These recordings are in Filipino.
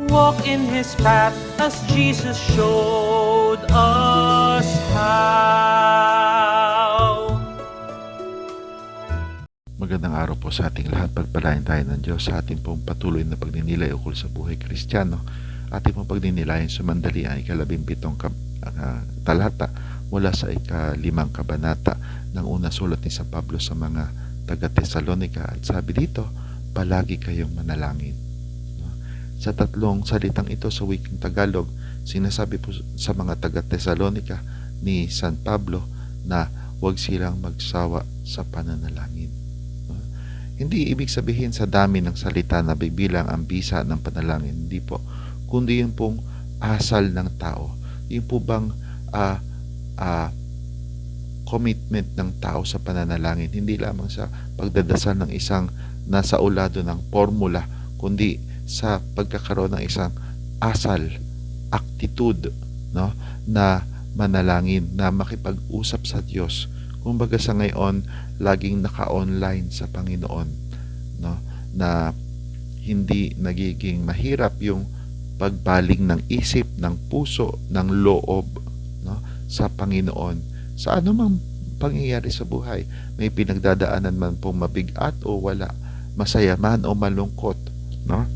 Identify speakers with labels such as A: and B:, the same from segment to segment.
A: Walk in His path as Jesus showed us how.
B: Magandang araw po sa ating lahat. Pagpalain tayo ng Diyos sa ating pong patuloy na pagninilay ukol sa buhay Kristiyano. Ating pong pagninilay sumandali ang ika-17 talata mula sa ika-5 kabanata ng unang sulat ni San Pablo sa mga taga-Tesalonica. At sabi dito, palagi kayong manalangin. Sa tatlong salitang ito sa wikang Tagalog, sinasabi po sa mga taga-Tesalonica ni San Pablo na huwag silang magsawa sa pananalangin. Hindi ibig sabihin sa dami ng salita na bibilang ang bisa ng panalangin. Hindi po. Kundi yung pong asal ng tao. Yung po bang commitment ng tao sa pananalangin. Hindi lamang sa pagdadasal ng isang nasa ulado ng formula, kundi sa pagkakaroon ng isang asal, attitude, no, na manalangin, na makipag-usap sa Diyos. Kumbaga sa ngayon, laging naka-online sa Panginoon, no, na hindi nagiging mahirap yung pagbaling ng isip, ng puso, ng loob, no, sa Panginoon. Sa anumang pangyayari sa buhay, may pinagdadaanan man pong mabigat o wala, masaya man o malungkot, no,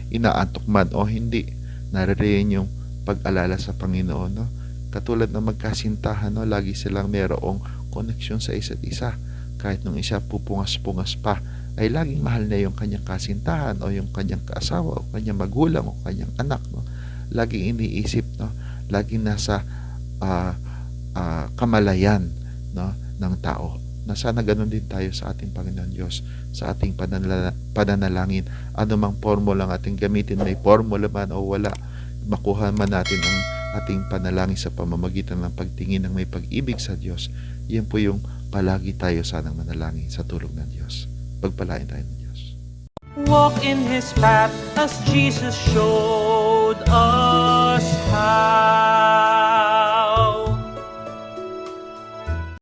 B: inaantok man o hindi, naririyan yung pag-alala sa Panginoon, no? Katulad ng magkasintahan, no? Lagi silang mayroong koneksyon sa isa't isa. Kahit nung isa pupungas-pungas pa, ay laging mahal na yung kanyang kasintahan o yung kanyang kaasawa o kanyang magulang o kanyang anak, no? Laging iniisip, no? Laging nasa kamalayan, no, ng tao. Na sana ganun din tayo sa ating Panginoon Diyos, sa ating pananalangin. Anumang formula ang ating gamitin, may formula man o wala, makuha man natin ang ating panalangin sa pamamagitan ng pagtingin ng may pag-ibig sa Diyos. Yan po yung palagi tayo sanang manalangin sa tulong ng Diyos. Pagpalain tayo ng Diyos.
A: Walk in His path as Jesus showed